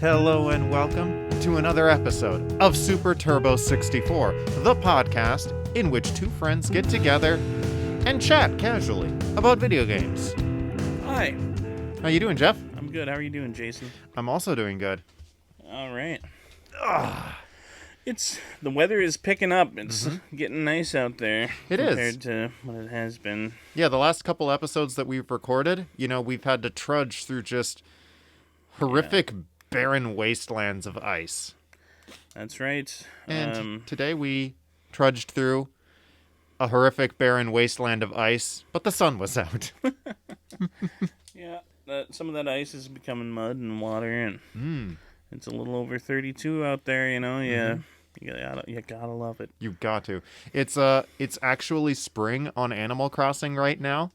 Hello and welcome to another episode of Super Turbo 64, the podcast in which two friends get together and chat casually about video games. Hi. How you doing, Jeff? I'm good. How are you doing, Jason? I'm also doing good. All right. The weather is picking up. It's getting nice out there. It is. Compared to what it has been. Yeah, the last couple episodes that we've recorded, we've had to trudge through just horrific, barren wastelands of ice. That's right. And today we trudged through a horrific, barren wasteland of ice, but the sun was out. Yeah, some of that ice is becoming mud and water, and it's a little over 32 out there. Yeah, you gotta love it. You've got to. It's actually spring on Animal Crossing right now.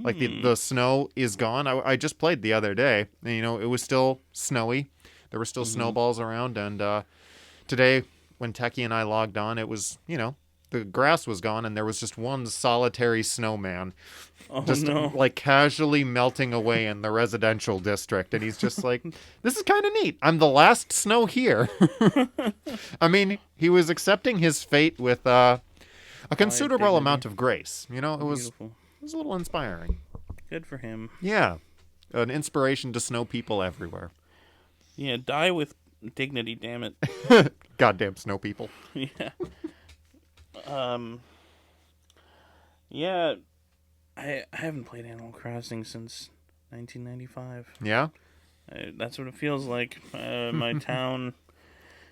Like the snow is gone. I just played the other day, and it was still snowy. There were still snowballs around, and today when Techie and I logged on, it was the grass was gone, and there was just one solitary snowman, like casually melting away in the residential district. And he's just like, "This is kind of neat. I'm the last snow here." I mean, he was accepting his fate with a considerable amount of grace. It was a little inspiring. Good for him. Yeah, an inspiration to snow people everywhere. Yeah, die with dignity, damn it. Goddamn snow people. Yeah. Yeah, I haven't played Animal Crossing since 1995. Yeah? That's what it feels like. My town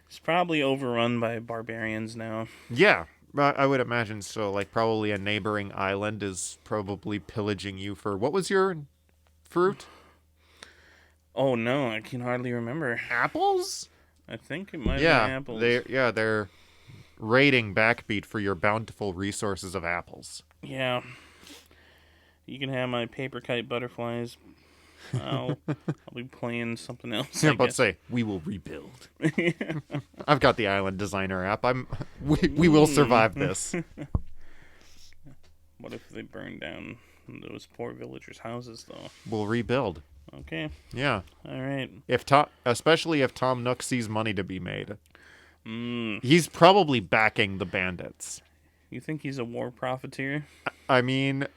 is probably overrun by barbarians now. Yeah, I would imagine so. Like, probably a neighboring island is probably pillaging you for... What was your fruit? Oh, no, I can hardly remember. Apples? I think it might have been apples. They're raiding Backbeat for your bountiful resources of apples. Yeah. You can have my paper kite butterflies. I'll be playing something else. Yeah, but say, we will rebuild. I've got the Island Designer app. We will survive this. What if they burn down those poor villagers' houses, though? We'll rebuild. Okay. Yeah. All right. Especially if Tom Nook sees money to be made. He's probably backing the bandits. You think he's a war profiteer? I mean...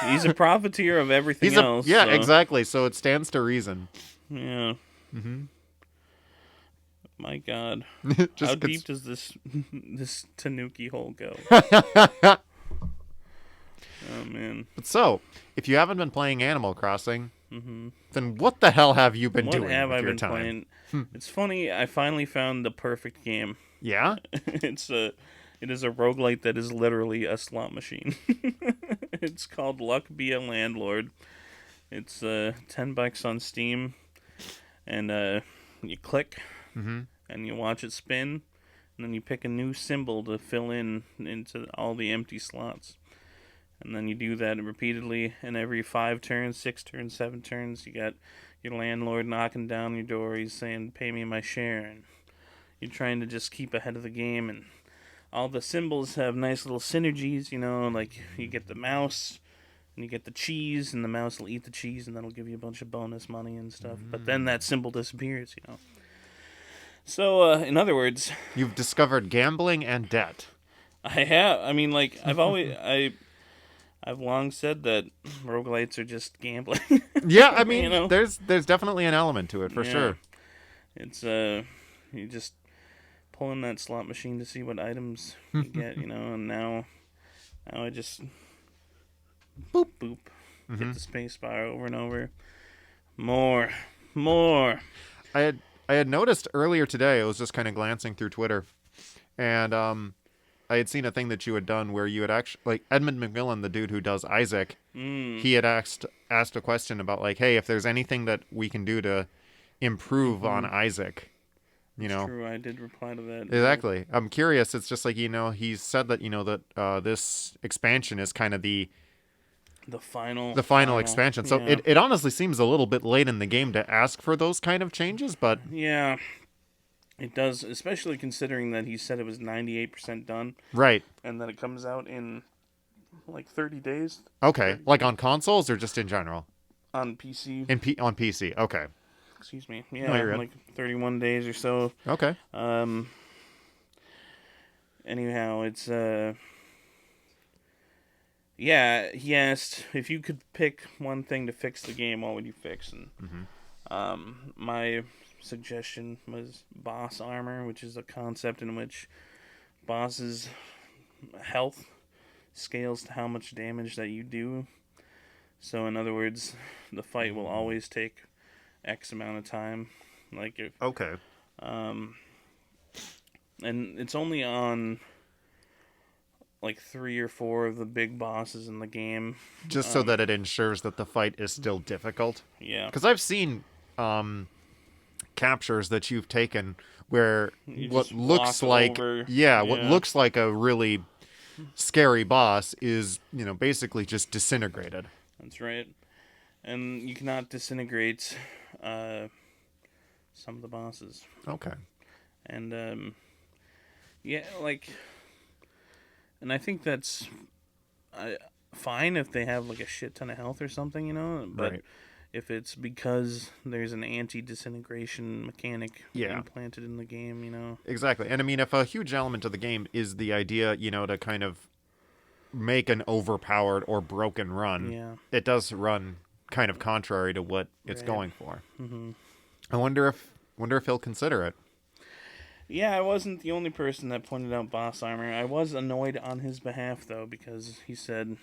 He's a profiteer of everything else. Yeah, so. Exactly. So it stands to reason. Yeah. My God. How deep does this Tanuki hole go? Oh, man. But so, if you haven't been playing Animal Crossing, then what the hell have you been doing with your time? Playing? It's funny, I finally found the perfect game. Yeah? It is a roguelite that is literally a slot machine. It's called Luck Be a Landlord. It's $10 on Steam, and you click, and you watch it spin, and then you pick a new symbol to fill into all the empty slots. And then you do that repeatedly, and every 5 turns, 6 turns, 7 turns, you got your landlord knocking down your door. He's saying, "Pay me my share," and you're trying to just keep ahead of the game. And all the symbols have nice little synergies, like you get the mouse, and you get the cheese, and the mouse will eat the cheese, and that'll give you a bunch of bonus money and stuff. But then that symbol disappears, So, in other words... You've discovered gambling and debt. I have. I mean, like, I've long said that roguelites are just gambling. Yeah, I mean, there's definitely an element to it, for sure. It's, you just pull in that slot machine to see what items you get, and now I just boop, hit the space bar over and over. More. I had noticed earlier today, I was just kind of glancing through Twitter, and I had seen a thing that you had done where you had actually, like, Edmund McMillan, the dude who does Isaac, he had asked a question about, like, hey, if there's anything that we can do to improve on Isaac, It's true, I did reply to that. Exactly. I'm curious. It's just like, he's said that, that this expansion is kind of the final expansion. So it honestly seems a little bit late in the game to ask for those kind of changes, but... Yeah. It does, especially considering that he said it was 98% done. Right. And that it comes out in, like, 30 days. Okay. Like on consoles or just in general? On PC. On PC, okay. Excuse me. No, Yeah, you're good. like 31 days or so. Okay. Anyhow, it's yeah, he asked if you could pick one thing to fix the game, what would you fix? And my suggestion was boss armor, which is a concept in which bosses' health scales to how much damage that you do. So in other words, the fight will always take X amount of time. Like if Okay. and it's only on like 3 or 4 of the big bosses in the game. Just so that it ensures that the fight is still difficult. Yeah. Because I've seen captures that you've taken where You what just looks walk like over. what Yeah. looks like a really scary boss is, basically just disintegrated. That's right. And you cannot disintegrate some of the bosses. Okay. And yeah, like, and I think that's fine if they have like a shit ton of health or something, But Right. if it's because there's an anti-disintegration mechanic implanted in the game, Exactly. And I mean, if a huge element of the game is the idea, to kind of make an overpowered or broken run, it does run kind of contrary to what it's going for. Mm-hmm. I wonder if he'll consider it. Yeah, I wasn't the only person that pointed out boss armor. I was annoyed on his behalf, though, because he said,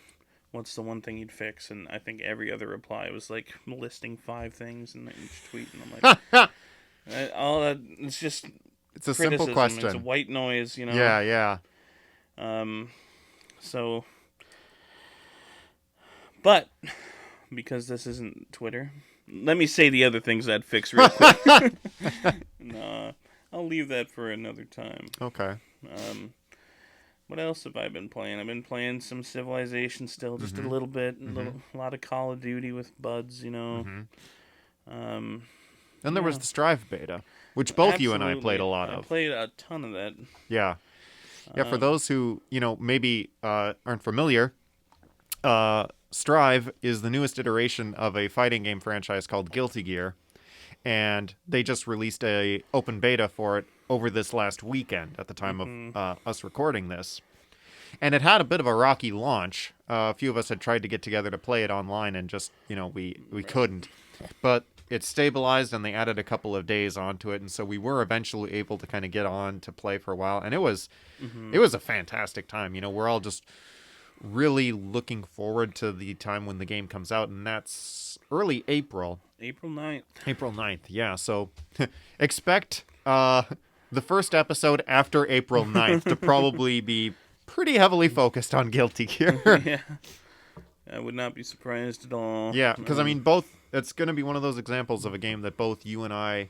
what's the one thing you'd fix? And I think every other reply was, like, listing 5 things in each tweet. And I'm like, all that, it's just It's a criticism. simple question. It's white noise, Yeah. So, but, because this isn't Twitter, let me say the other things I'd fix real quick. No, I'll leave that for another time. Okay. What else have I been playing? I've been playing some Civilization still, just a little bit. A lot of Call of Duty with buds, Then there was the Strive beta, which both you and I played a lot of. I played a ton of that. Yeah. Yeah, for those who, maybe aren't familiar, Strive is the newest iteration of a fighting game franchise called Guilty Gear, and they just released a open beta for it over this last weekend at the time of us recording this. And it had a bit of a rocky launch. A few of us had tried to get together to play it online and just, we couldn't. But it stabilized and they added a couple of days onto it, and so we were eventually able to kind of get on to play for a while, and it was a fantastic time. We're all just really looking forward to the time when the game comes out, and that's early April. April 9th. April 9th, yeah. So expect the first episode after April 9th to probably be pretty heavily focused on Guilty Gear. Yeah. I would not be surprised at all. Yeah, because it's going to be one of those examples of a game that both you and I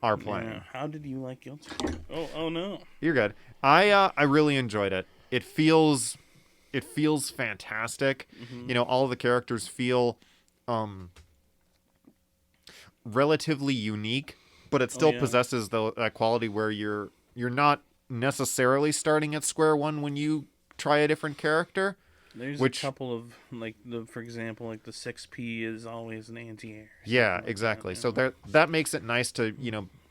are playing. Yeah. How did you like Guilty Gear? Oh no. You're good. I really enjoyed it. It feels fantastic. All the characters feel relatively unique, but it still possesses that quality where you're not necessarily starting at square one when you try a different character. There's a couple of, for example, the 6P is always an anti-air. Yeah, exactly. So that makes it nice to,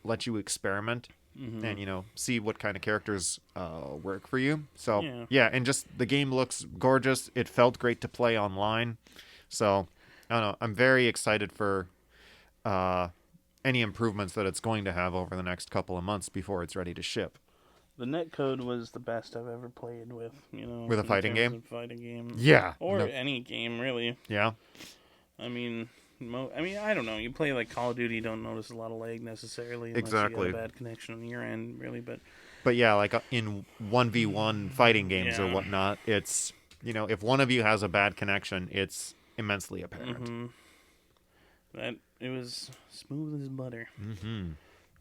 let you experiment and, see what kind of characters work for you. So, yeah, and just the game looks gorgeous. It felt great to play online. So, I don't know. I'm very excited for any improvements that it's going to have over the next couple of months before it's ready to ship. The netcode was the best I've ever played with, With a fighting game? A fighting game. Yeah. Or any game, really. Yeah. I mean, I don't know. You play Call of Duty, you don't notice a lot of lag necessarily. Unless Exactly. you got a bad connection on your end, really. But yeah, in 1v1 fighting games or whatnot, it's, if one of you has a bad connection, it's immensely apparent. That it was smooth as butter.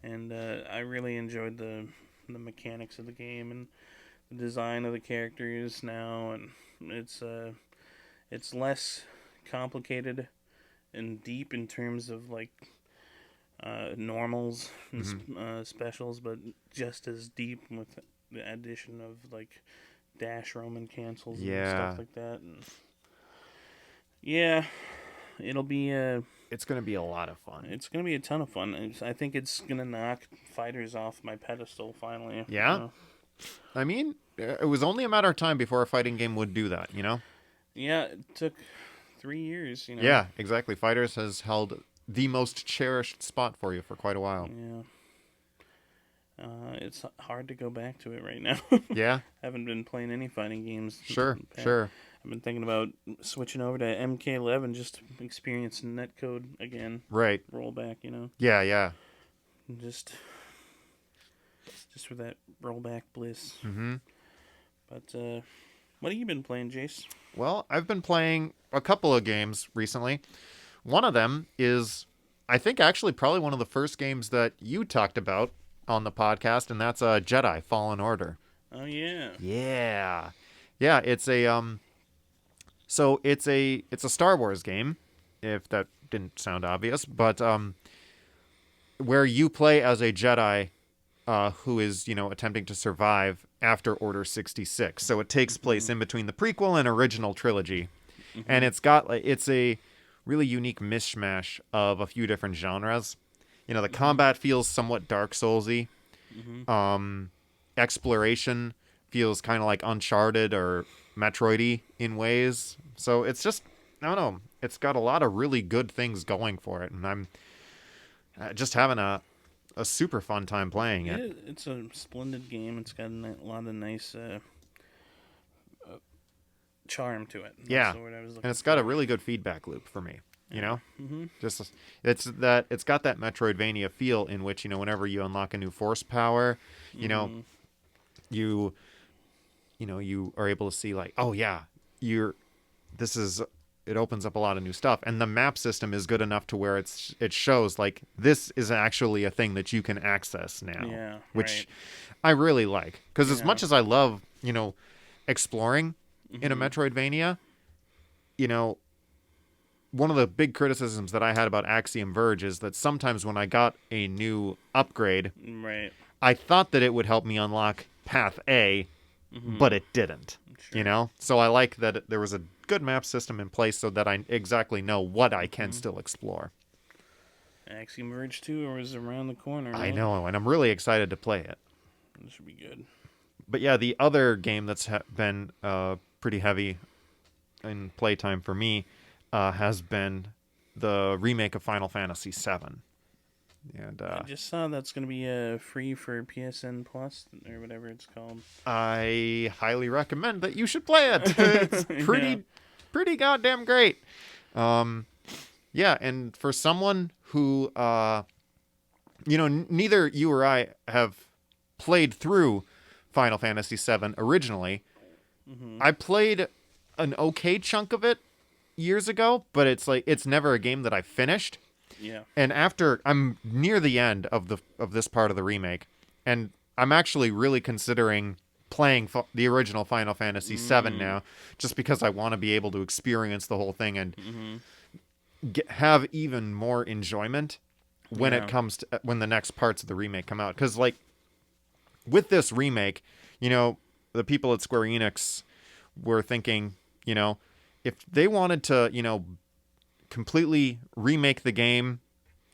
And I really enjoyed the mechanics of the game and the design of the characters now, and it's less complicated and deep in terms of normals and specials, but just as deep with the addition of dash roam and cancels and stuff like that. And it'll be It's going to be a lot of fun. it's gonna be a ton of fun. I think it's gonna knock fighters off my pedestal finally. Yeah? I mean, it was only a matter of time before a fighting game would do that, you know? Yeah, it took 3 years. Yeah, exactly. Fighters has held the most cherished spot for you for quite a while. Yeah. It's hard to go back to it right now. Yeah? Haven't been playing any fighting games. Sure. I've been thinking about switching over to MK11 just to experience netcode again. Right. Rollback, Yeah. Just for that rollback bliss. Mm-hmm. But what have you been playing, Jace? Well, I've been playing a couple of games recently. One of them is, I think, actually probably one of the first games that you talked about on the podcast, and that's Jedi Fallen Order. Oh yeah. Yeah, it's a so it's a Star Wars game, if that didn't sound obvious, but where you play as a Jedi who is, attempting to survive after Order 66. So it takes place in between the prequel and original trilogy. And it's a really unique mishmash of a few different genres. The combat feels somewhat Dark Soulsy. Exploration feels kind of like Uncharted or Metroidy in ways. So it's just, I don't know, it's got a lot of really good things going for it, and I'm just having a super fun time playing it. It's a splendid game. It's got a lot of nice charm to it. Yeah, That's the word I was looking and it's got a for. really good feedback loop for me. Just it's got that Metroidvania feel in which whenever you unlock a new force power, you are able to see like, oh yeah, it opens up a lot of new stuff, and the map system is good enough to where it shows like this is actually a thing that you can access now. Yeah, which I really like, because as much as I love exploring in a Metroidvania, one of the big criticisms that I had about Axiom Verge is that sometimes when I got a new upgrade, I thought that it would help me unlock Path A, but it didn't. Sure. So I like that there was a good map system in place so that I exactly know what I can still explore. Axiom Verge 2 is around the corner. I right? know, and I'm really excited to play it. This should be good. But yeah, the other game that's been pretty heavy in playtime for me has been the remake of Final Fantasy VII. And I just saw that's going to be free for PSN Plus or whatever it's called. I highly recommend that you should play it. It's pretty goddamn great. Yeah, and for someone who, neither you or I have played through Final Fantasy VII originally. I played an okay chunk of it years ago, but it's never a game that I finished. Yeah. And I'm near the end of this part of the remake, and I'm actually really considering playing the original Final Fantasy VII now, just because I want to be able to experience the whole thing and have even more enjoyment when it comes to when the next parts of the remake come out. Because with this remake, the people at Square Enix were thinking, if they wanted to, completely remake the game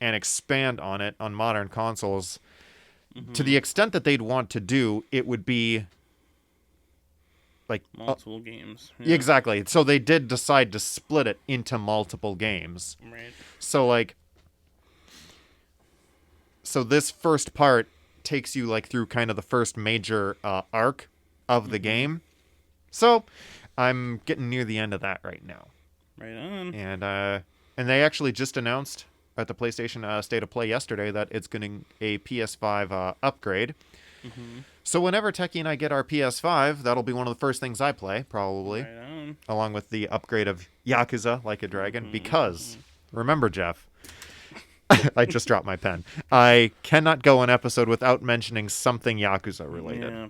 and expand on it on modern consoles, to the extent that they'd want to do, it would be like multiple games. Yeah. Exactly. So they did decide to split it into multiple games. Right. So this first part takes you through kind of the first major arc of the game. So I'm getting near the end of that right now. Right on. And they actually just announced at the PlayStation State of Play yesterday that it's getting a PS5 upgrade. So whenever Techie and I get our PS5, that'll be one of the first things I play, probably. Right on. Along with the upgrade of Yakuza Like a Dragon. Because, remember, Jeff, I just dropped my pen. I cannot go an episode without mentioning something Yakuza related. Yeah.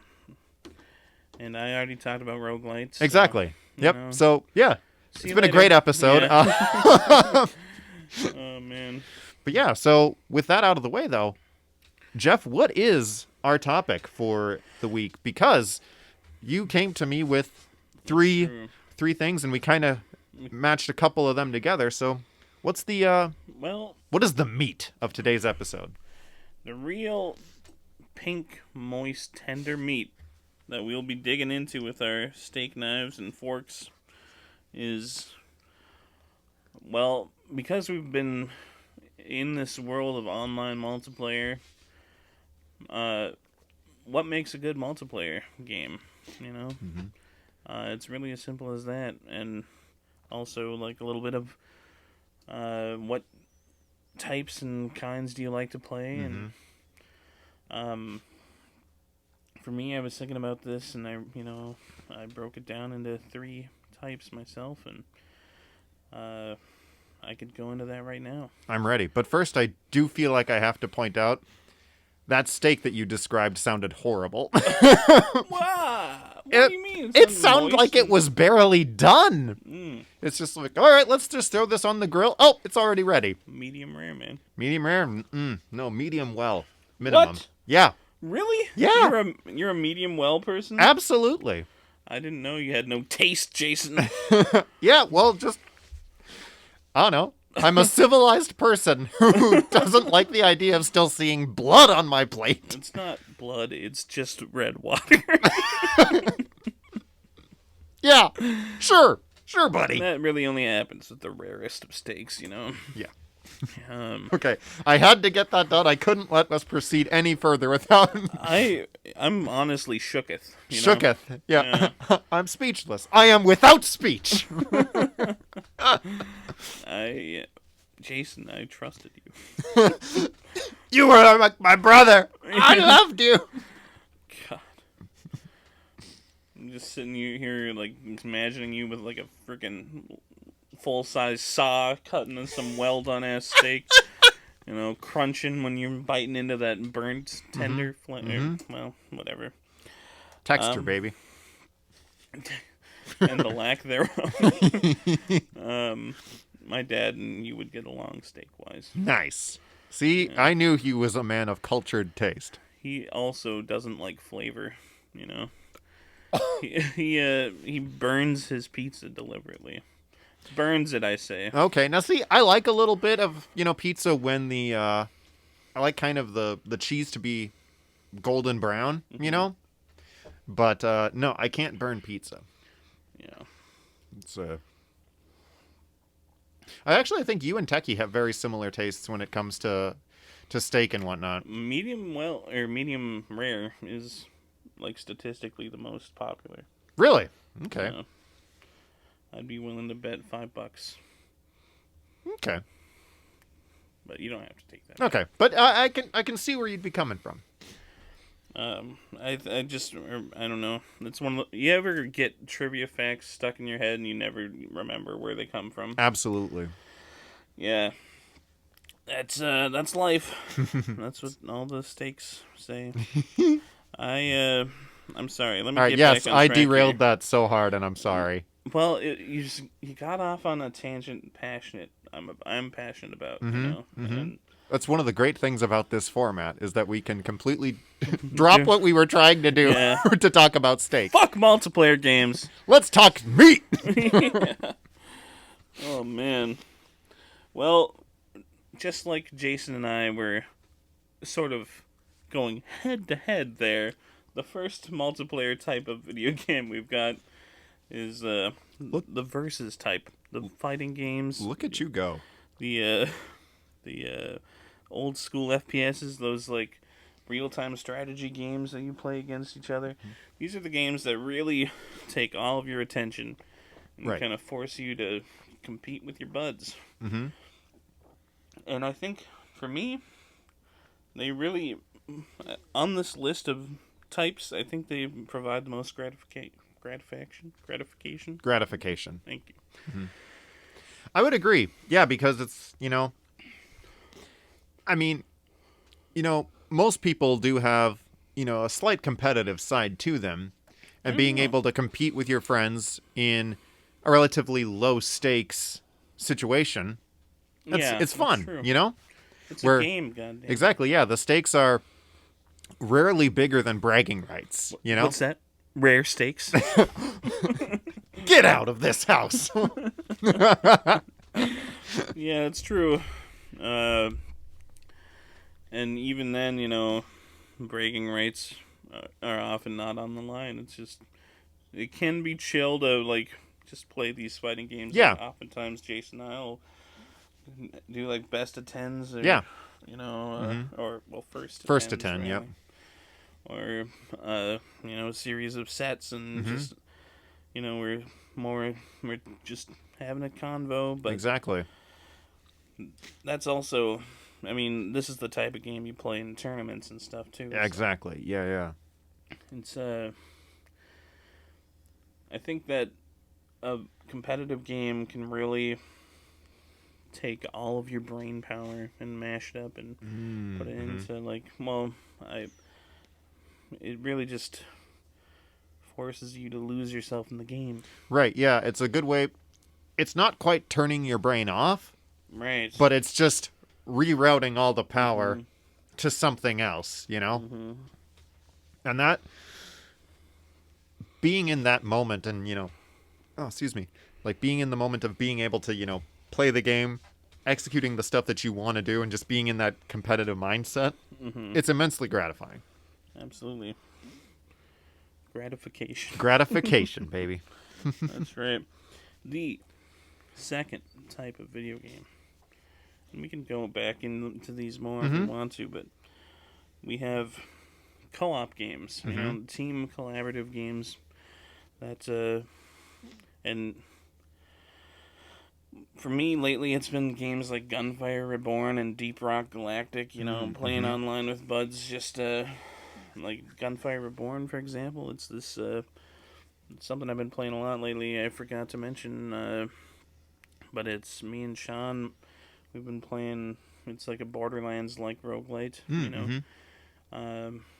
And I already talked about roguelites. Exactly. Yep. So, yeah. See It's you been a later. great episode. Yeah. Oh, man. But yeah, so with that out of the way, though, Jeff, what is our topic for the week? Because you came to me with three things, and we kind of matched a couple of them together. So What's the Well, what is the meat of today's episode? the real pink, moist, tender meat that we'll be digging into with our steak knives and forks is, well, because we've been in this world of online multiplayer, what makes a good multiplayer game, you know? It's really as simple as that, and also, like, a little bit of what types and kinds do you like to play, and for me, I was thinking about this, and I broke it down into 3 types myself, and I could go into that right now. I'm ready. But first, I do feel like I have to point out that steak that you described sounded horrible. What do you mean? It sounded like it was barely done. It's just like, all right, let's just throw this on the grill. Oh, it's already ready. Medium rare, man. Medium rare? No, medium well. Minimum. What? Yeah. Really? Yeah. You're a medium well person? Absolutely. I didn't know you had no taste, Jason. Yeah, well, just... I don't know. I'm a civilized person who doesn't like the idea of still seeing blood on my plate. It's not blood, it's just red water. Yeah, sure, buddy. That really only happens with the rarest of steaks, you know? Yeah. Um, Okay, I had to get that done. I couldn't let us proceed any further without... I'm honestly shooketh. You know? Shooketh. Yeah. I'm speechless. I am without speech. Jason, I trusted you. You were my brother. I loved you. God. I'm just sitting here, like, imagining you with, like, a freaking full-size saw cutting some well-done-ass steak. You know, crunching when you're biting into that burnt, tender well, whatever. Texture, baby. And the lack thereof. My dad and you would get along steak-wise. Nice. See, yeah. I knew he was a man of cultured taste. He also doesn't like flavor, you know. He burns his pizza deliberately. Burns it, I say. Okay, now see, I like a little bit of, pizza when I like kind of the cheese to be golden brown, you know? But, no, I can't burn pizza. Yeah. It's, I think you and Techie have very similar tastes when it comes to steak and whatnot. Medium well, or medium rare is, like, statistically the most popular. Really? Okay. Yeah. I'd be willing to bet $5. Okay. But you don't have to take that. Okay, but I can see where you'd be coming from. I don't know. It's one of the, you ever get trivia facts stuck in your head and you never remember where they come from? Absolutely. Yeah. That's life. That's what all the steaks say. I'm sorry. Let me all right, get yes, back on I track derailed here. that so hard, and I'm sorry. Well, you got off on a tangent. Passionate. I'm passionate about. You know. And that's one of the great things about this format is that we can completely drop what we were trying to do to talk about steak. Fuck multiplayer games. Let's talk meat. Yeah. Oh man. Well, just like Jason and I were sort of going head to head there, the first multiplayer type of video game we've got is the versus type, the fighting games. Look at you go. The old school FPSs, those like real-time strategy games that you play against each other. These are the games that really take all of your attention and kind of force you to compete with your buds. Mm-hmm. And I think, for me, they really, on this list of types, I think they provide the most gratification. Thank you. Mm-hmm. I would agree. Yeah, because it's, most people do have, a slight competitive side to them. And being able to compete with your friends in a relatively low stakes situation, it's fun, true. It's a game, goddamn. Exactly, yeah. The stakes are rarely bigger than bragging rights, What's that? Rare stakes? Get out of this house! Yeah, it's true. And even then, bragging rights are often not on the line. It's just it can be chill to just play these fighting games. Yeah. Like, oftentimes, Jason and I'll do like best of tens, or Yeah. or first to First to tens, 10, yep. or a series of sets, and just we're just having a convo. But Exactly. that's also, I mean, this is the type of game you play in tournaments and stuff too. Yeah, exactly. Yeah. It's I think that a competitive game can really take all of your brain power and mash it up and put it into it really just forces you to lose yourself in the game. Right, yeah, it's a good way. It's not quite turning your brain off, Right. but it's just rerouting all the power to something else, And that, being in that moment and, like being in the moment of being able to, play the game, executing the stuff that you want to do, and just being in that competitive mindset, it's immensely gratifying. Absolutely. Gratification. Gratification, baby. That's right. The second type of video game, and we can go back into these more if we want to, but we have co-op games, team collaborative games that, and for me lately it's been games like Gunfire Reborn and Deep Rock Galactic, playing online with buds, just like Gunfire Reborn, for example. It's this something I've been playing a lot lately. I forgot to mention, but it's me and Sean. We've been playing. It's like a Borderlands-like roguelite,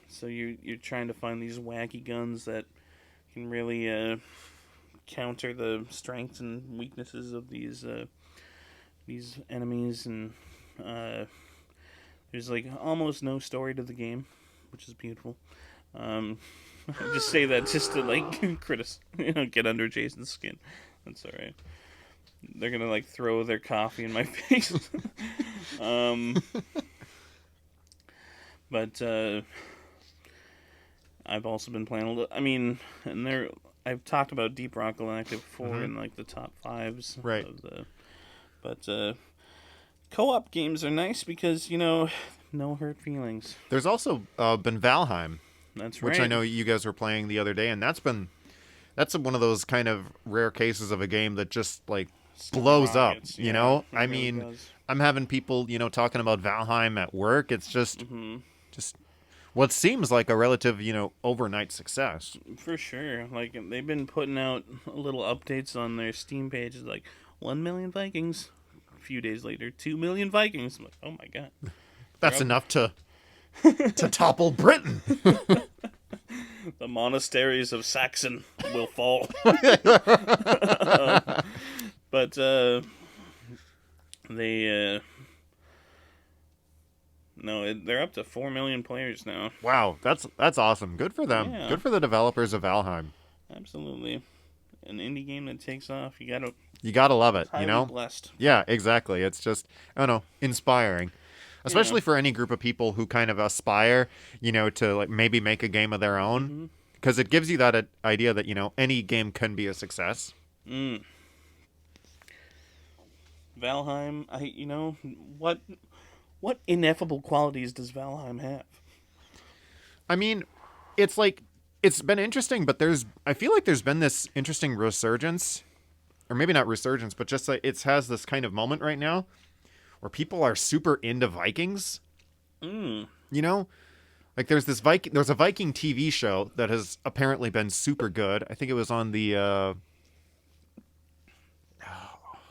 So you're trying to find these wacky guns that can really counter the strengths and weaknesses of these enemies, and there's like almost no story to the game, which is beautiful. I just say that just to get under Jason's skin. That's all right. They're gonna throw their coffee in my face. But I've also been playing a little. I mean, I've talked about Deep Rock Galactic before in the top fives. Right. But co-op games are nice because no hurt feelings. There's also been Valheim. That's right. Which I know you guys were playing the other day, and that's one of those kind of rare cases of a game that just blows rockets, up. I really mean, does. I'm having people talking about Valheim at work. It's just what seems like a relative overnight success. For sure. They've been putting out little updates on their Steam pages, 1 million Vikings. A few days later, 2 million Vikings. I'm like, oh my god. That's enough to topple Britain. The monasteries of Saxon will fall. But they they're up to 4 million players now. Wow, that's awesome. Good for them. Yeah. Good for the developers of Valheim. Absolutely. An indie game that takes off. You gotta love it. highly blessed. Yeah, exactly. It's just inspiring. Especially for any group of people who kind of aspire, to maybe make a game of their own, because it gives you that idea that any game can be a success. Valheim, what ineffable qualities does Valheim have? I mean, it's been interesting, but I feel like there's been this interesting resurgence, or maybe not resurgence, but just it has this kind of moment right now where people are super into Vikings. There's a Viking TV show that has apparently been super good. I think it was on the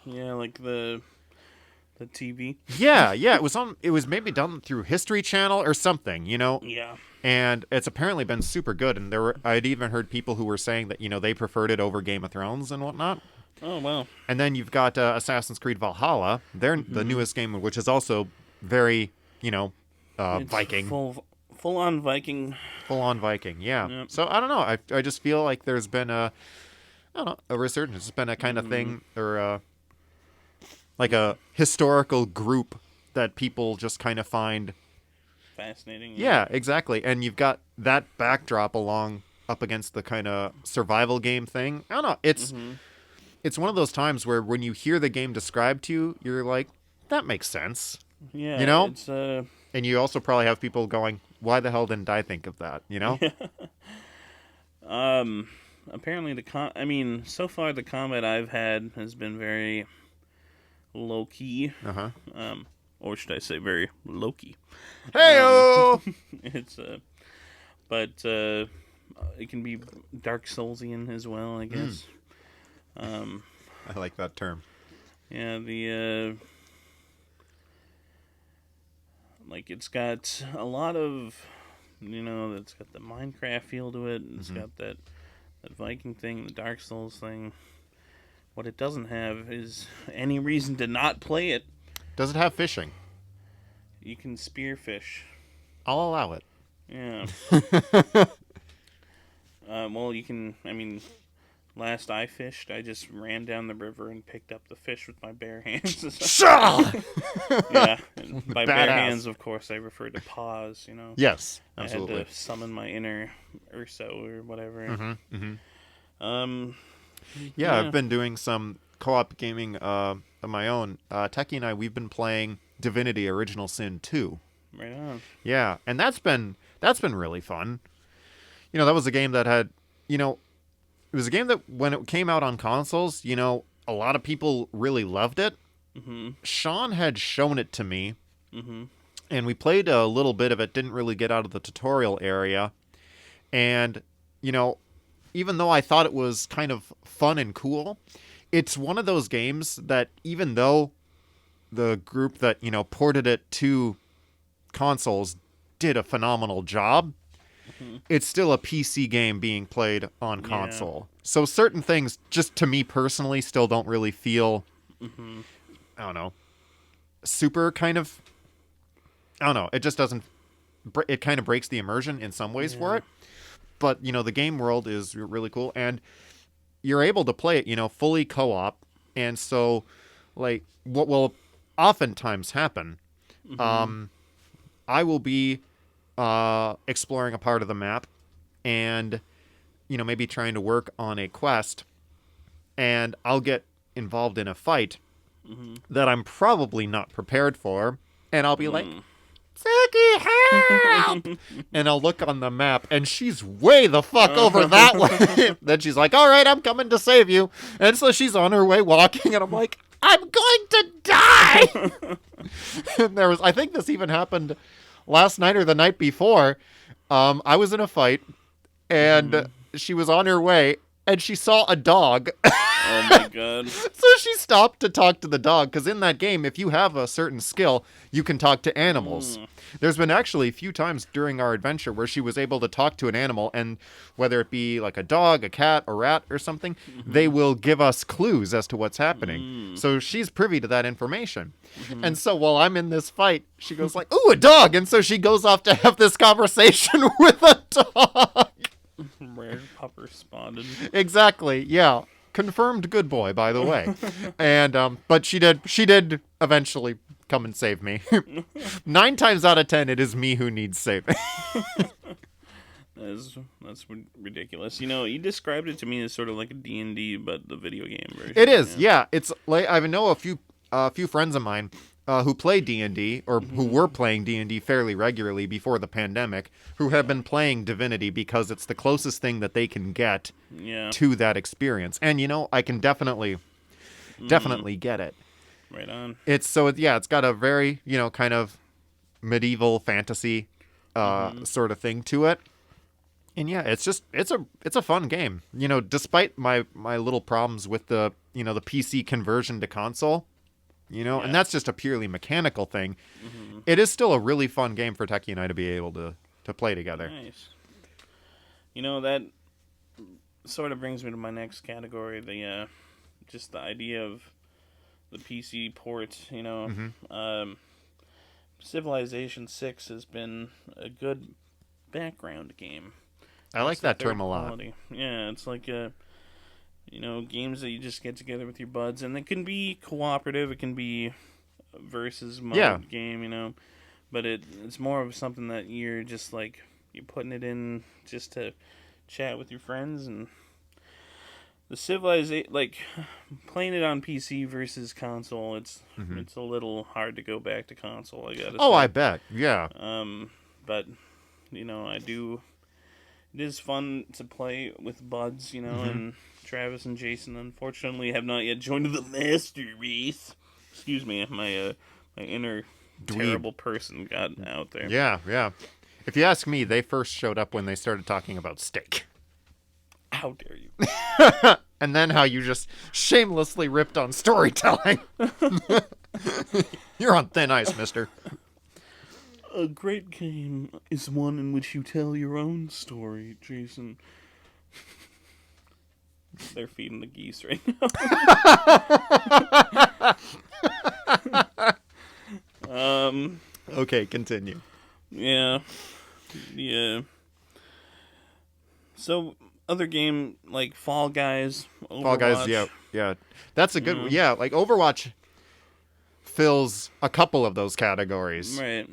the TV. Yeah, it was maybe done through History Channel or something, Yeah. And it's apparently been super good, and I'd even heard people who were saying that they preferred it over Game of Thrones and whatnot. Oh, wow. And then you've got Assassin's Creed Valhalla. They're the newest game, which is also very, Viking. Full-on Viking. Full-on Viking, yeah. Yep. So, I don't know. I just feel like there's been a resurgence. It's been a kind of thing, or like a historical group that people just kind of find. Fascinating. Yeah, exactly. And you've got that backdrop along up against the kind of survival game thing. I don't know. It's one of those times where when you hear the game described to you, you're like, that makes sense. Yeah. You know? It's And you also probably have people going, why the hell didn't I think of that? You know? Apparently so far the combat I've had has been very low key. Uh-huh. Or should I say very low key. Hey-o! It's but it can be Dark Soulsian as well, I guess. I like that term. Yeah, the like it's got a lot of, it's got the Minecraft feel to it, and it's got that Viking thing, the Dark Souls thing. What it doesn't have is any reason to not play it. Does it have fishing? You can spearfish. I'll allow it. Yeah. Well, you can. Last I fished, I just ran down the river and picked up the fish with my bare hands. Yeah. And by bare hands, of course, I refer to paws, Yes, absolutely. I had to summon my inner Urso or whatever. Yeah, I've been doing some co-op gaming of my own. Techie and I, we've been playing Divinity Original Sin 2. Right on. Yeah, and that's been really fun. That was a game that had, it was a game that when it came out on consoles, a lot of people really loved it. Sean had shown it to me, and we played a little bit of it, didn't really get out of the tutorial area. And, even though I thought it was kind of fun and cool, it's one of those games that even though the group that, ported it to consoles did a phenomenal job, it's still a PC game being played on console. Yeah. So certain things, just to me personally, still don't really feel, I don't know, super kind of, I don't know. It just doesn't, it kind of breaks the immersion in some ways for it. But, the game world is really cool. And you're able to play it, fully co-op. And so, like, what will oftentimes happen, I will be exploring a part of the map and, maybe trying to work on a quest. And I'll get involved in a fight that I'm probably not prepared for. And I'll be like, Suki, help! And I'll look on the map, and she's way the fuck over that way. Then she's like, all right, I'm coming to save you. And so she's on her way walking, and I'm like, I'm going to die! And I think this even happened last night or the night before. I was in a fight, and she was on her way, and she saw a dog. Oh my god. So she stopped to talk to the dog, because in that game, if you have a certain skill, you can talk to animals. There's been actually a few times during our adventure where she was able to talk to an animal, and whether it be like a dog, a cat, a rat, or something, they will give us clues as to what's happening. So she's privy to that information. And so while I'm in this fight, she goes like, ooh, a dog! And so she goes off to have this conversation with a dog. Rare pup responded. Exactly, yeah. Confirmed good boy, by the way. And but she did eventually come and save me. 9 times out of 10, it is me who needs saving. That's ridiculous. You described it to me as sort of like a D&D, but the video game version. It is, yeah. It's like I know a few friends of mine who play D&D, or who were playing D&D fairly regularly before the pandemic, who have been playing Divinity because it's the closest thing that they can get to that experience. And, I can definitely get it. Right on. It's got a very, kind of medieval fantasy sort of thing to it. And yeah, it's a fun game. Despite my little problems with the PC conversion to console, and that's just a purely mechanical thing. It is still a really fun game for Techie and I to be able to play together. Nice. That sort of brings me to my next category, just the idea of the PC port, Civilization 6 has been a good background game. I like that term a lot. Yeah, it's like games that you just get together with your buds, and it can be cooperative. It can be a versus mode Yeah. game, but it's more of something that you're just like you're putting it in just to chat with your friends. And the civilization, like playing it on PC versus console, it's a little hard to go back to console. I gotta Oh, say. I bet. Yeah. But I do. It is fun to play with buds, and Travis and Jason unfortunately have not yet joined the master race. Excuse me, my inner Dweeb. terrible person got out there. Yeah, yeah. If you ask me, they first showed up when they started talking about steak. How dare you? And then how you just shamelessly ripped on storytelling. You're on thin ice, mister. A great game is one in which you tell your own story, Jason. They're feeding the geese right now. Okay, continue. Yeah. So, other game like Fall Guys, Overwatch. Fall Guys, yeah. That's a good yeah, like Overwatch fills a couple of those categories. Right.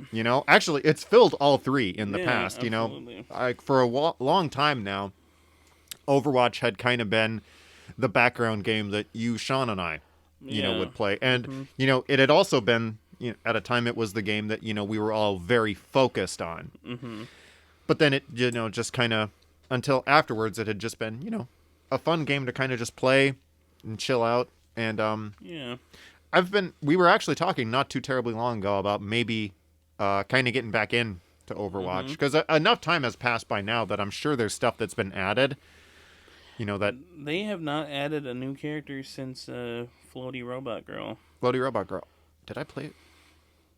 Actually, it's filled all three in the past, absolutely. Like for a long time now, Overwatch had kind of been the background game that you, Sean, and I, would play. And, it had also been, at a time it was the game that, we were all very focused on. Mm-hmm. But then it, just kind of, until afterwards, it had just been, a fun game to kind of just play and chill out. And, yeah. we were actually talking not too terribly long ago about maybe kind of getting back in to Overwatch. Because enough time has passed by now that I'm sure there's stuff that's been added. That they have not added a new character since Floaty Robot Girl. Floaty Robot Girl. Did I play it?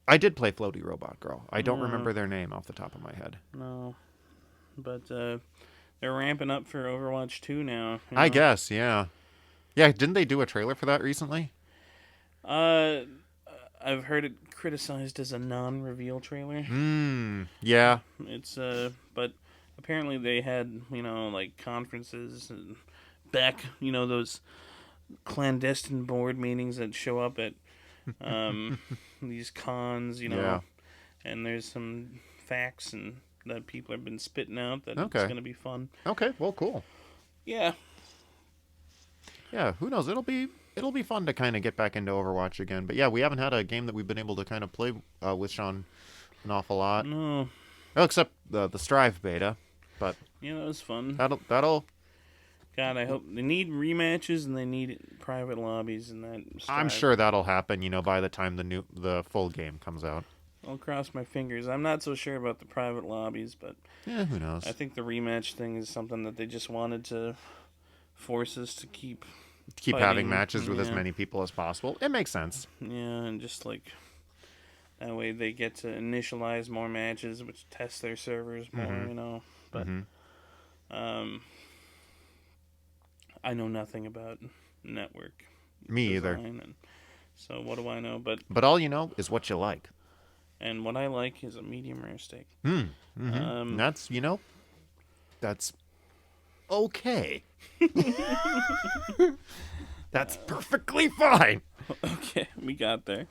I did play Floaty Robot Girl. I don't remember their name off the top of my head. No. But they're ramping up for Overwatch 2 now. I guess, yeah. Yeah, didn't they do a trailer for that recently? I've heard it criticized as a non-reveal trailer. Yeah. It's but apparently they had, like conferences and back, those clandestine board meetings that show up at these cons, Yeah. and there's some facts and that people have been spitting out that it's Okay. going to be fun. Okay, well, cool. Yeah. Yeah, who knows? It'll be fun to kind of get back into Overwatch again. But yeah, we haven't had a game that we've been able to kind of play with Sean an awful lot. No. Oh, except the Strive beta. But Yeah, that was fun. that'll God, I hope they need rematches and they need private lobbies and that. I'm sure that'll happen, by the time the full game comes out. I'll cross my fingers. I'm not so sure about the private lobbies, but Yeah, who knows? I think the rematch thing is something that they just wanted to force us to keep Keep fighting. having matches with as Yeah. many people as possible. It makes sense. Yeah, and just like that way they get to initialize more matches, which test their servers more, But I know nothing about network. Me either. And so what do I know? But all you know is what you like. And what I like is a medium rare steak. And that's, that's okay. That's perfectly fine. Okay, we got there.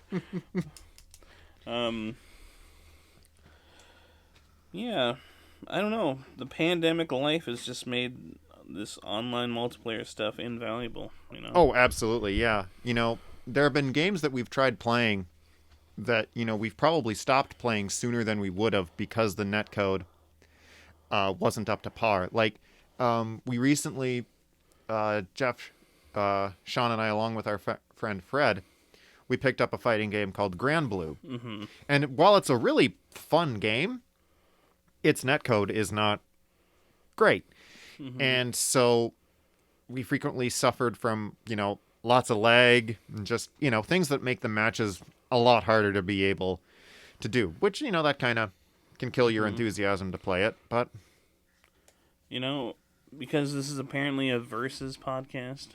Yeah, I don't know. The pandemic life has just made this online multiplayer stuff invaluable, Oh, absolutely, yeah. There have been games that we've tried playing that, we've probably stopped playing sooner than we would have because the netcode wasn't up to par. Like, we recently, Jeff, Sean and I, along with our friend Fred, we picked up a fighting game called Grand Blue. Mm-hmm. And while it's a really fun game, its netcode is not great. Mm-hmm. And so we frequently suffered from, lots of lag and just, things that make the matches a lot harder to be able to do, which, that kind of can kill your enthusiasm to play it. But, because this is apparently a versus podcast,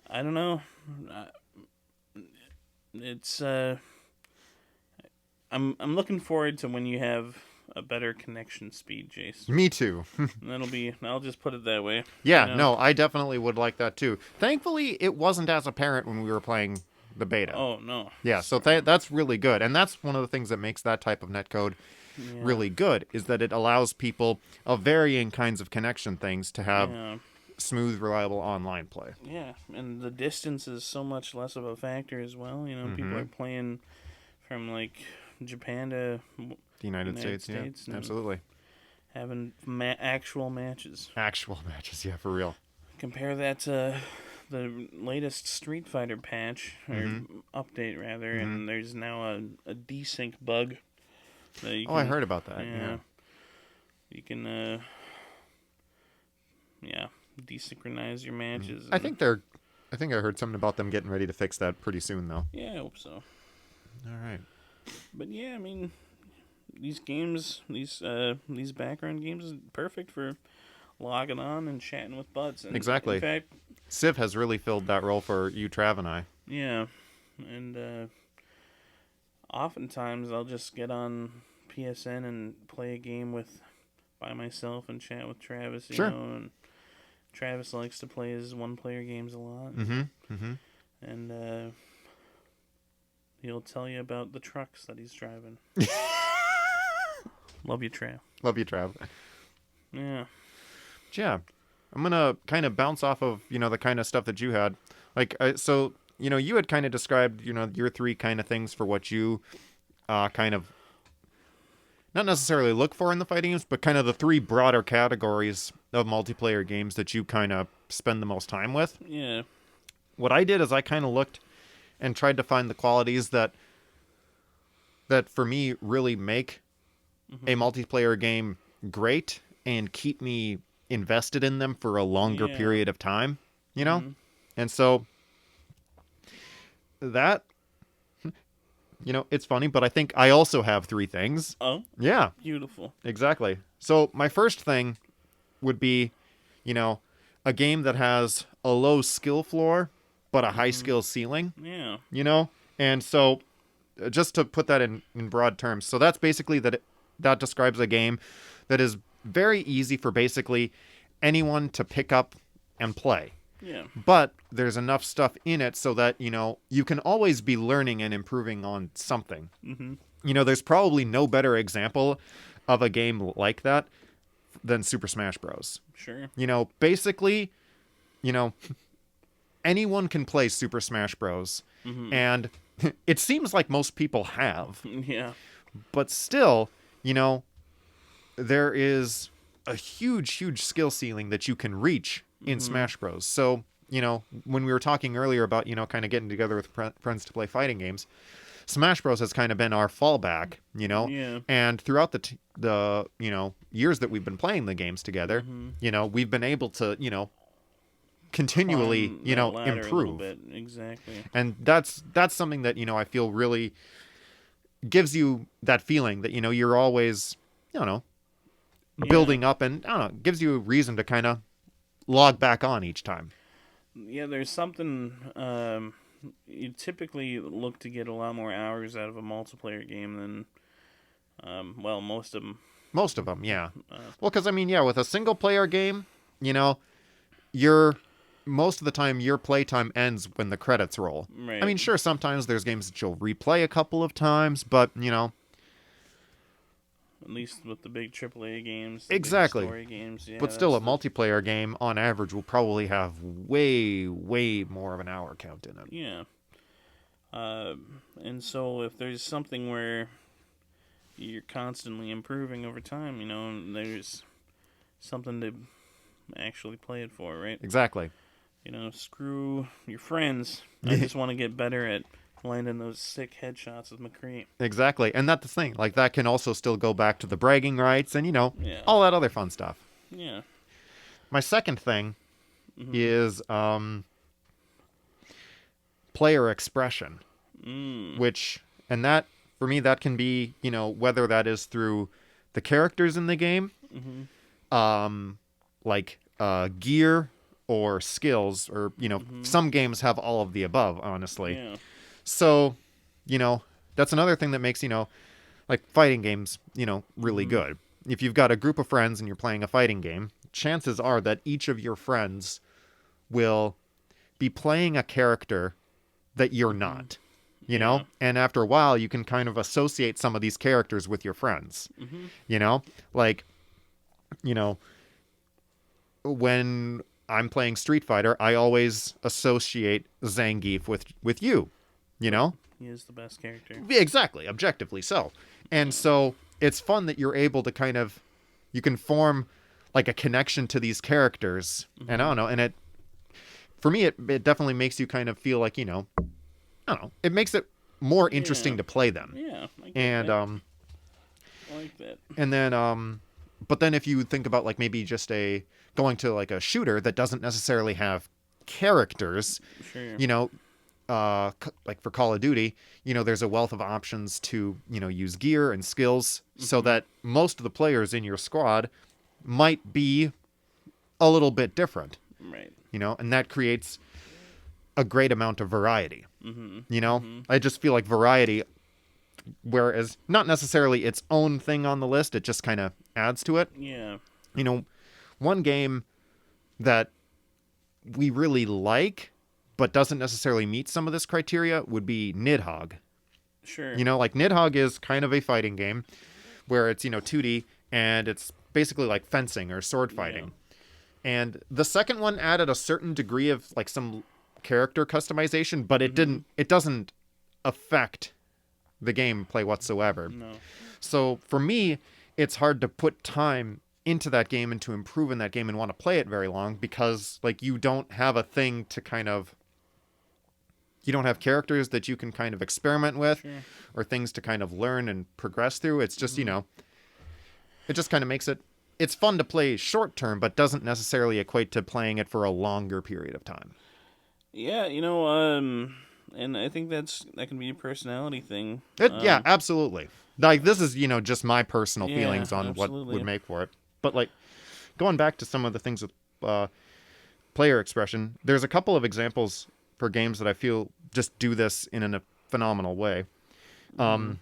I don't know. It's I'm looking forward to when you have a better connection speed, Jace. Me too. I'll just put it that way. Yeah, no, I definitely would like that too. Thankfully, it wasn't as apparent when we were playing the beta. Oh, no. Yeah, so that's really good. And that's one of the things that makes that type of netcode really good, is that it allows people of varying kinds of connection things to have smooth, reliable online play. Yeah, and the distance is so much less of a factor as well. People are playing from, like, Japan to The United States, yeah, absolutely. Having actual matches. Actual matches, yeah, for real. Compare that to the latest Street Fighter patch, or update rather, and there's now a desync bug. That you I heard about that. Yeah. You can, desynchronize your matches. I think I heard something about them getting ready to fix that pretty soon, though. Yeah, I hope so. All right. But yeah, I mean, these games, these background games, is perfect for logging on and chatting with buds. And exactly. In fact, Civ has really filled that role for you, Trav, and I. Yeah, and oftentimes I'll just get on PSN and play a game by myself and chat with Travis. You know, and Travis likes to play his one-player games a lot. And he'll tell you about the trucks that he's driving. Love you, Trav. Love you, Trav. Yeah. Yeah. I'm going to kind of bounce off of, the kind of stuff that you had. Like, so, you had kind of described, your three kind of things for what you kind of, not necessarily look for in the fighting games, but kind of the three broader categories of multiplayer games that you kind of spend the most time with. Yeah. What I did is I kind of looked and tried to find the qualities that for me really make a multiplayer game great and keep me invested in them for a longer period of time, And so that, it's funny, but I think I also have three things. Oh? Yeah. Beautiful. Exactly. So my first thing would be, a game that has a low skill floor, but a high skill ceiling. Yeah. And so just to put that in broad terms. So that's basically that describes a game that is very easy for basically anyone to pick up and play. Yeah. But there's enough stuff in it so that, you can always be learning and improving on something. There's probably no better example of a game like that than Super Smash Bros. Sure. Basically, anyone can play Super Smash Bros. And it seems like most people have. Yeah. But still, there is a huge skill ceiling that you can reach in Smash Bros. So, when we were talking earlier about, kind of getting together with friends to play fighting games, Smash Bros. Has kind of been our fallback, Yeah. And throughout the years that we've been playing the games together, we've been able to, continually, improve. Exactly. And that's something that, I feel really gives you that feeling that, you're always, building up, and gives you a reason to kind of log back on each time. Yeah, there's something, you typically look to get a lot more hours out of a multiplayer game than, most of them. Most of them, yeah. Well, because, with a single player game, most of the time your playtime ends when the credits roll. Right. Sure, sometimes there's games that you'll replay a couple of times, but, At least with the big AAA games. Exactly. Big story games, yeah. But still, a multiplayer game, on average, will probably have way more of an hour count in it. Yeah. And so if there's something where you're constantly improving over time, there's something to actually play it for, right? Exactly. Screw your friends. I just want to get better at landing those sick headshots with McCree. Exactly. And that's the thing. Like, that can also still go back to the bragging rights and, all that other fun stuff. Yeah. My second thing is player expression. Which, and that, for me, that can be, whether that is through the characters in the game, like gear or skills, or, some games have all of the above, honestly. Yeah. So, that's another thing that makes, like fighting games, really good. If you've got a group of friends and you're playing a fighting game, chances are that each of your friends will be playing a character that you're not, And after a while, you can kind of associate some of these characters with your friends, Like, when I'm playing Street Fighter, I always associate Zangief with you, He is the best character. Exactly, objectively so. And so it's fun that you're able to you can form like a connection to these characters. And I don't know, and for me, it definitely makes you kind of feel like, I don't know, it makes it more interesting to play them. Yeah. And, I like that. And then, but then if you think about like maybe just going to like a shooter that doesn't necessarily have characters, Sure. Like for Call of Duty, there's a wealth of options to, use gear and skills so that most of the players in your squad might be a little bit different, Right. And that creates a great amount of variety. I just feel like variety, whereas not necessarily its own thing on the list, it just kind of adds to it. Yeah. One game that we really like but doesn't necessarily meet some of this criteria would be Nidhogg. Sure. Like Nidhogg is kind of a fighting game where it's, 2D and it's basically like fencing or sword fighting. And the second one added a certain degree of like some character customization, but it doesn't affect the gameplay whatsoever. No. So for me, it's hard to put time into that game and to improve in that game and want to play it very long because like you don't have a thing to you don't have characters that you can kind of experiment with or things to kind of learn and progress through. It's just, it just kind of makes it's fun to play short term, but doesn't necessarily equate to playing it for a longer period of time. Yeah, and I think that can be a personality thing. Yeah, absolutely. Like this is, just my personal feelings on absolutely. what would make for it. But like going back to some of the things with player expression, there's a couple of examples for games that I feel just do this in a phenomenal way. Mortal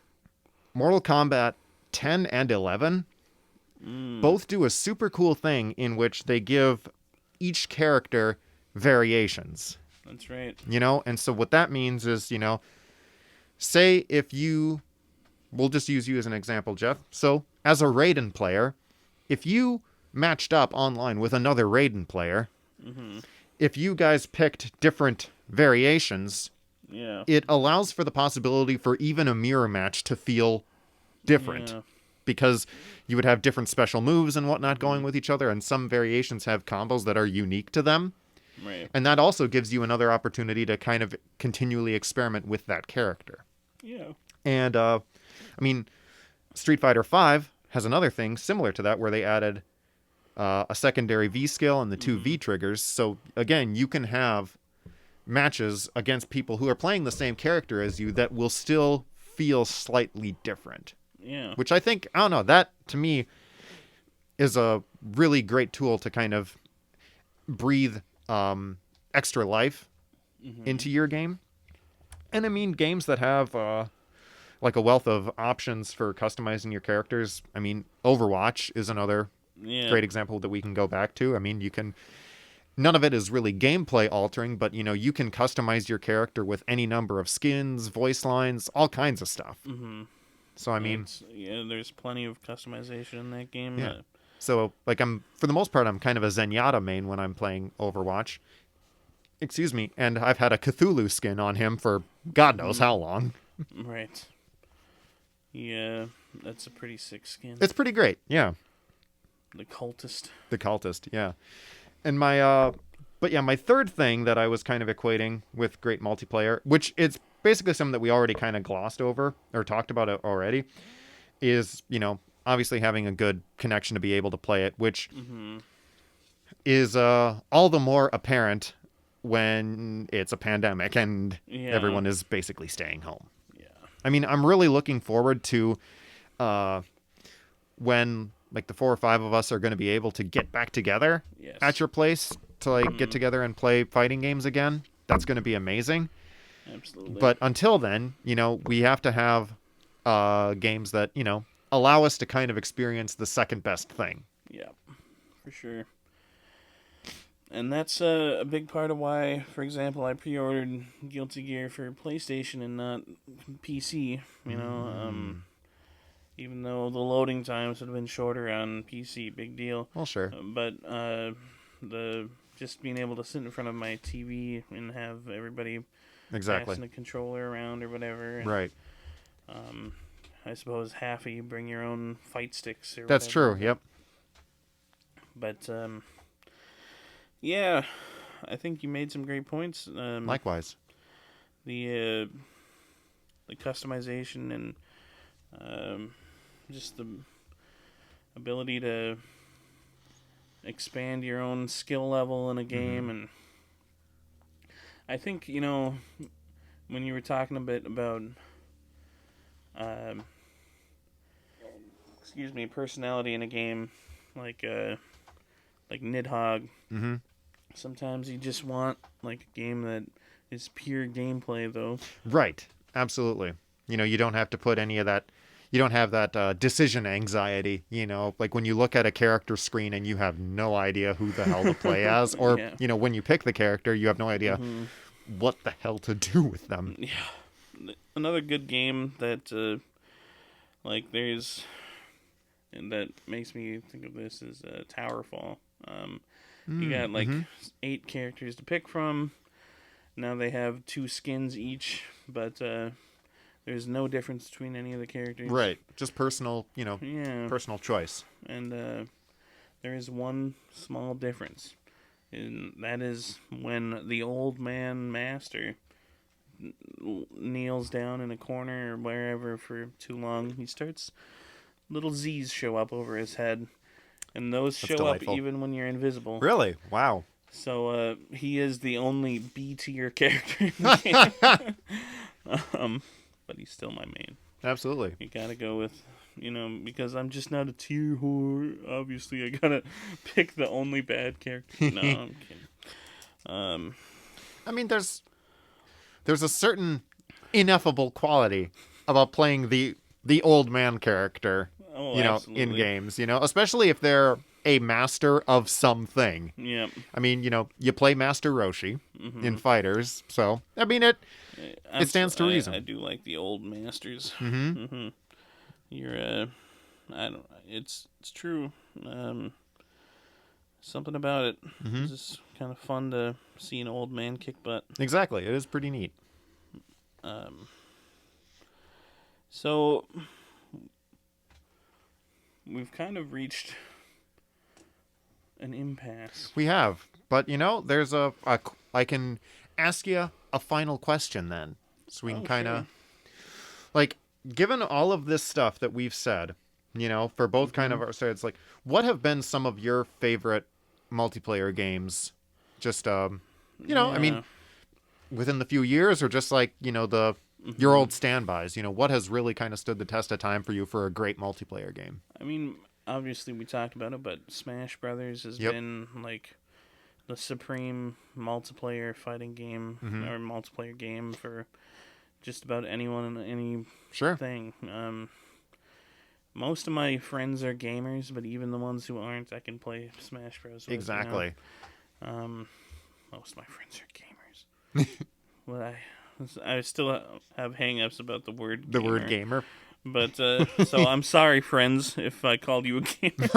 Kombat 10 and 11 both do a super cool thing in which they give each character variations. That's right. And so what that means is, say if we'll just use you as an example, Jeff. So as a Raiden player, if you matched up online with another Raiden player, if you guys picked different variations, it allows for the possibility for even a mirror match to feel different because you would have different special moves and whatnot going with each other, and some variations have combos that are unique to them. Right. And that also gives you another opportunity to kind of continually experiment with that character. Yeah. And, Street Fighter V has another thing similar to that where they added a secondary V skill and the two V triggers. So, again, you can have matches against people who are playing the same character as you that will still feel slightly different. Yeah. Which I think, I don't know, that to me is a really great tool to kind of breathe extra life into your game. And games that have like a wealth of options for customizing your characters. Overwatch is another great example that we can go back to. None of it is really gameplay altering, but you can customize your character with any number of skins, voice lines, all kinds of stuff. So there's plenty of customization in that game. Yeah. So like for the most part, I'm kind of a Zenyatta main when I'm playing Overwatch. Excuse me, and I've had a Cthulhu skin on him for God knows how long. Right. Yeah, that's a pretty sick skin. It's pretty great, yeah. The cultist. The cultist, yeah. And my third thing that I was kind of equating with great multiplayer, which it's basically something that we already kind of glossed over or talked about it already, is, obviously having a good connection to be able to play it, which is all the more apparent when it's a pandemic and everyone is basically staying home. Yeah. I'm really looking forward to when like the 4 or 5 of us are going to be able to get back together at your place to like get together and play fighting games again. That's going to be amazing. Absolutely. But until then, we have to have games that, allow us to kind of experience the second best thing. Yeah, for sure. And that's a big part of why, for example, I pre-ordered Guilty Gear for PlayStation and not PC. Even though the loading times would have been shorter on PC, big deal. Well, sure. But the just being able to sit in front of my TV and have everybody passing the controller around or whatever. And, right. I suppose half of you bring your own fight sticks. Or That's whatever. true. Yep. But yeah, I think you made some great points. Likewise. The customization and just the ability to expand your own skill level in a game. And I think, when you were talking a bit about personality in a game, like Nidhogg, sometimes you just want like a game that is pure gameplay, though. Right. Absolutely. You don't have to put any of that. You don't have that decision anxiety, like when you look at a character screen and you have no idea who the hell to play as, or, when you pick the character, you have no idea what the hell to do with them. Yeah. Another good game that, there's, and that makes me think of this is Towerfall. You got, 8 characters to pick from. Now they have 2 skins each, but, there's no difference between any of the characters. Right. Just personal, personal choice. And there is one small difference. And that is when the old man master kneels down in a corner or wherever for too long, he starts... little Z's show up over his head. And those That's show delightful. up even when you're invisible. Really? Wow. So he is the only B-tier character in the game. But he's still my main. Absolutely. You gotta go with, because I'm just not a tier whore. Obviously, I gotta pick the only bad character. No, I'm kidding. I mean, there's a certain ineffable quality about playing the old man character, absolutely. in games, especially if they're a master of something. Yeah. I mean, you play Master Roshi in Fighters, so I mean it stands to reason. I do like the old masters. You're it's true. Something about it. It's just kind of fun to see an old man kick butt. Exactly, it is pretty neat. So we've kind of reached an impasse. We have, but there's I can ask you a final question then, so we can kind of given all of this stuff that we've said, for both kind of our sides, what have been some of your favorite multiplayer games? Just I mean, within the few years, or just your old standbys. What has really kind of stood the test of time for you for a great multiplayer game? I mean, obviously we talked about it, but Smash Brothers has been the supreme multiplayer fighting game or multiplayer game for just about anyone and any thing. Most of my friends are gamers, but even the ones who aren't, I can play Smash Bros. With, Exactly. Most of my friends are gamers. But I still have hang-ups about the word gamer. The word gamer. But, so I'm sorry, friends, if I called you a gamer.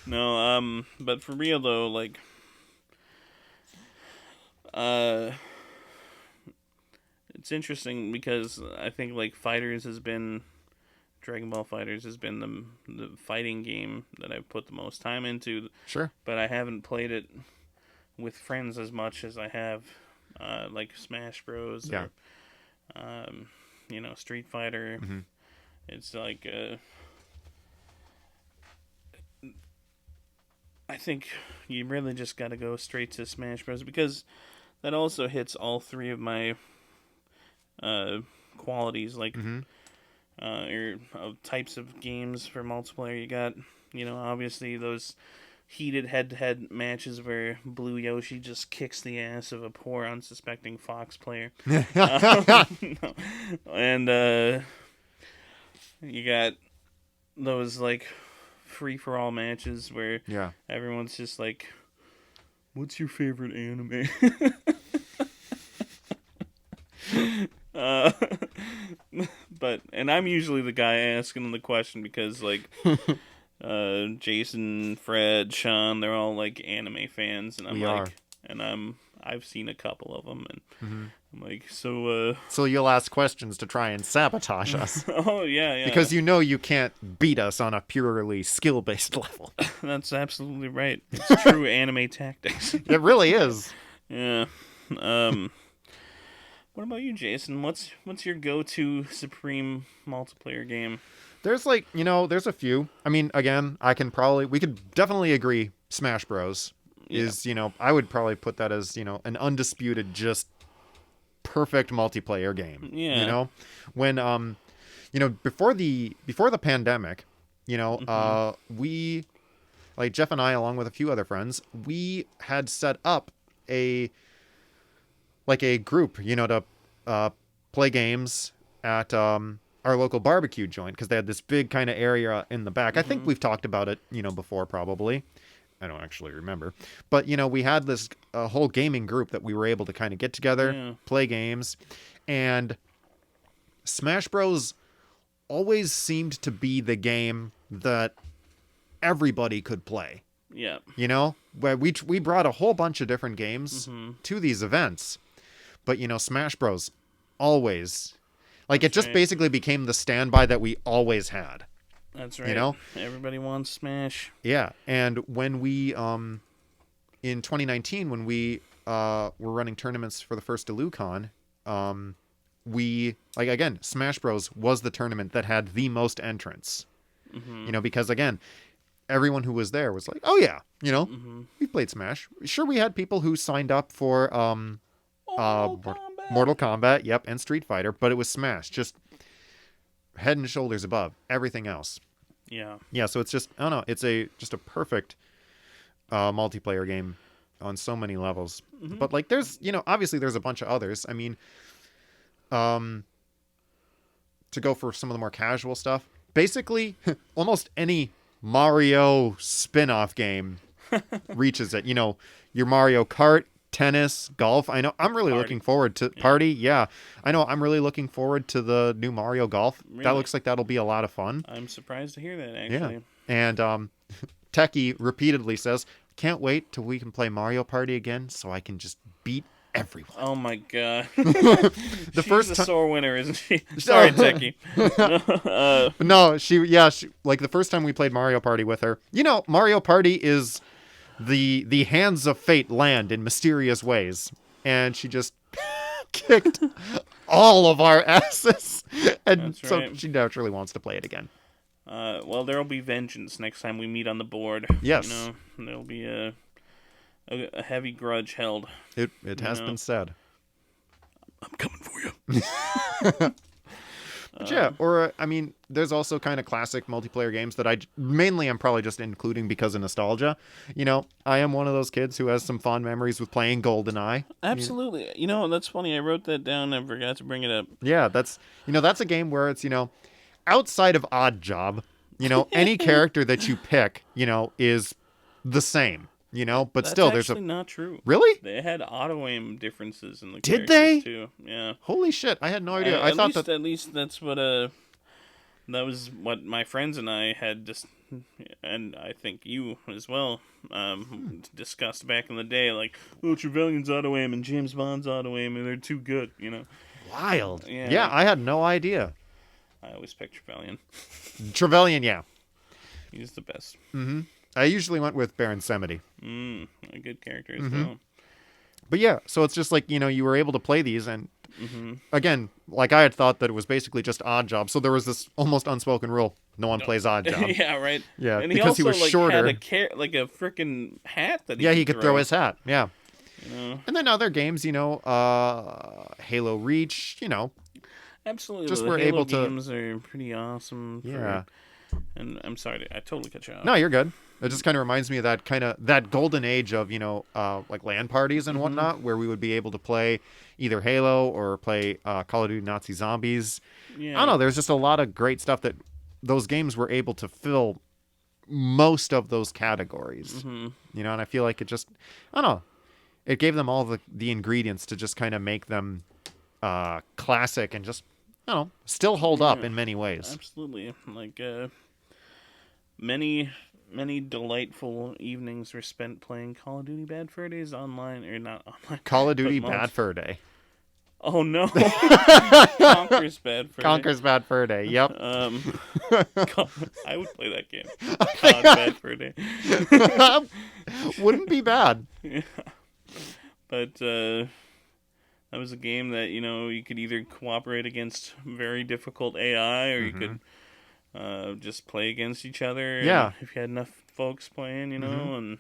No, but for real, though, it's interesting because I think, Dragon Ball Fighters has been the fighting game that I've put the most time into. Sure. But I haven't played it with friends as much as I have, Smash Bros. Yeah. Or, Street Fighter. It's I think you really just got to go straight to Smash Bros. Because that also hits all 3 of my qualities, or types of games for multiplayer. You got, obviously those heated head-to-head matches where Blue Yoshi just kicks the ass of a poor unsuspecting Fox player. And You got those like free for all matches where Yeah. everyone's just like, "What's your favorite anime?" uh, and I'm usually the guy asking the question because like Jason, Fred, Sean, they're all like anime fans, and I've seen a couple of them, and I'm like, so you'll ask questions to try and sabotage us. oh yeah, Because you can't beat us on a purely skill-based level. that's absolutely right. It's true anime tactics. It really is. Yeah. What about you, Jason? What's your go-to supreme multiplayer game? There's there's a few. I mean, again, we could definitely agree Smash Bros. Is, I would probably put that as, an undisputed, just perfect multiplayer game. Yeah. When, before the pandemic, we, like Jeff and I, along with a few other friends, we had set up a group, to play games at our local barbecue joint, because they had this big kind of area in the back. I think we've talked about it, before, probably. I don't actually remember. But, we had this whole gaming group that we were able to kind of get together, play games. And Smash Bros. Always seemed to be the game that everybody could play. Yeah. Where we brought a whole bunch of different games to these events. But, Smash Bros. Always. Like, it just basically became the standby that we always had. That's right. Everybody wants Smash. Yeah. And when we, in 2019, when we were running tournaments for the first DeluCon, again, Smash Bros. Was the tournament that had the most entrants. Because, again, everyone who was there was like, oh, yeah, we played Smash. Sure, we had people who signed up for Mortal Kombat, yep, and Street Fighter, but it was Smash, just head and shoulders above everything else. Yeah, so it's just, I don't know, it's just a perfect multiplayer game on so many levels. But like, there's, obviously there's a bunch of others. I mean, to go for some of the more casual stuff, basically almost any Mario spin-off game reaches it. Your Mario Kart, tennis, golf. I know I'm really looking forward to Party. Yeah. I know I'm really looking forward to the new Mario Golf. Really? That looks like that'll be a lot of fun. I'm surprised to hear that, actually. Yeah. And Techie repeatedly says, can't wait till we can play Mario Party again so I can just beat everyone. Oh my god. She's a sore winner, isn't she? Sorry, Techie. No, she like the first time we played Mario Party with her. Mario Party is the hands of fate land in mysterious ways, and she just kicked all of our asses, and so she naturally wants to play it again. Well, there'll be vengeance next time we meet on the board. Yes, there'll be a heavy grudge held. It has been said. I'm coming for you. But yeah, or I mean, there's also kind of classic multiplayer games that I'm probably just including because of nostalgia. I am one of those kids who has some fond memories with playing GoldenEye. Absolutely. That's funny. I wrote that down and forgot to bring it up. Yeah, that's a game where it's, outside of Odd Job, any character that you pick, is the same. But that's still, there's actually not true. Really? They had auto aim differences in the Did characters they? too. Yeah. Holy shit! I had no idea. At least that's what that was what my friends and I had and I think you as well discussed back in the day. Like, Trevelyan's auto aim and James Bond's auto aim, and they're too good. Wild. Yeah, I had no idea. I always pick Trevelyan. Trevelyan, yeah. He's the best. Mm-hmm. I usually went with Baron Samedi. A good character as well. But yeah, so it's just like, you were able to play these, and again, like I had thought that it was basically just Odd Job, so there was this almost unspoken rule: no one plays Odd Job. Yeah, right. Yeah, and because he was shorter. Had a freaking hat that he could throw his hat. Yeah. And then other games, Halo Reach, Absolutely. Just the were Halo able to. Games are pretty awesome. Yeah. And I'm sorry, I totally cut you off. No, you're good. It just kind of reminds me of that golden age of, like LAN parties and whatnot, where we would be able to play either Halo or play Call of Duty Nazi Zombies. Yeah. I don't know. There's just a lot of great stuff that those games were able to fill most of those categories. Mm-hmm. You know, and I feel like it just, I don't know, it gave them all the ingredients to just kind of make them classic and just, I don't know, still hold up in many ways. Absolutely. Like, many delightful evenings were spent playing Call of Duty Bad Fur Days online, or not online. Call of Duty Bad Fur Day. Oh no. Conker's Bad Fur Day. Conker's Bad Fur Day, yep. I would play that game. COD Bad Fur Day. Wouldn't be bad. Yeah. But that was a game that, you know, you could either cooperate against very difficult AI, or you could just play against each other. Yeah. If you had enough folks playing, you know, and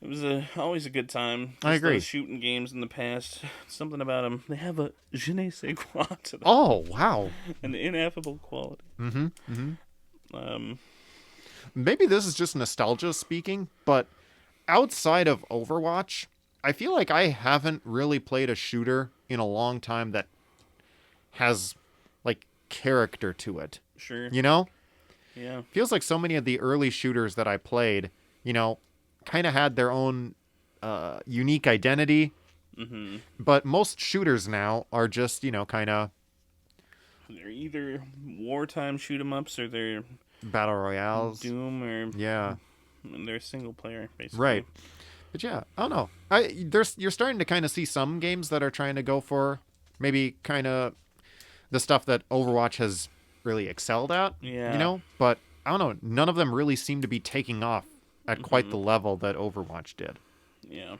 it was always a good time. Just I agree. Those shooting games in the past, something about them, they have a je ne sais quoi to them. Oh, wow. An ineffable quality. Maybe this is just nostalgia speaking, but outside of Overwatch, I feel like I haven't really played a shooter in a long time that has, like, character to it. Sure. You know? Yeah. Feels like so many of the early shooters that I played, you know, kind of had their own unique identity. Mm-hmm. But most shooters now are just, you know, kind of... They're either wartime shoot-'em-ups, or they're... Battle Royales. Doom, or... Yeah. They're single player, basically. Right. But yeah, I don't know. You're starting to kind of see some games that are trying to go for maybe kind of the stuff that Overwatch has really excelled at. Yeah. You know? But I don't know. None of them really seem to be taking off at quite the level that Overwatch did. Yeah.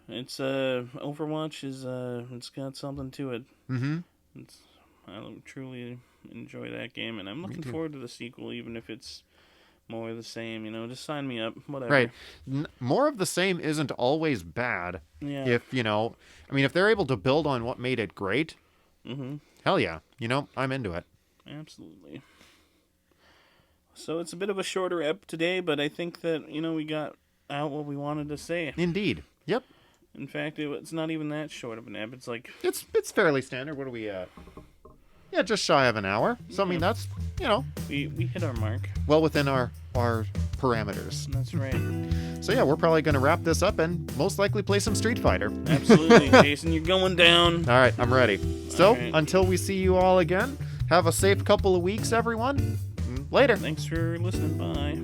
It's Overwatch is it's got something to it. Mm-hmm. I truly enjoy that game, and I'm looking forward to the sequel, even if it's more of the same. You know, just sign me up, whatever. Right. More of the same isn't always bad. Yeah. If, you know, I mean, if they're able to build on what made it great, hell yeah. You know, I'm into it. Absolutely. So it's a bit of a shorter ep today, but I think that, you know, we got out what we wanted to say. Indeed. Yep. In fact, it's not even that short of an ep. It's like... It's fairly standard. What are we at? Yeah, just shy of an hour. So, I mean, that's, you know... We hit our mark. Well within our parameters. That's right. So, yeah, we're probably going to wrap this up and most likely play some Street Fighter. Absolutely. Jason, you're going down. All right, I'm ready. So, right. Until we see you all again, have a safe couple of weeks, everyone. Later. Thanks for listening. Bye.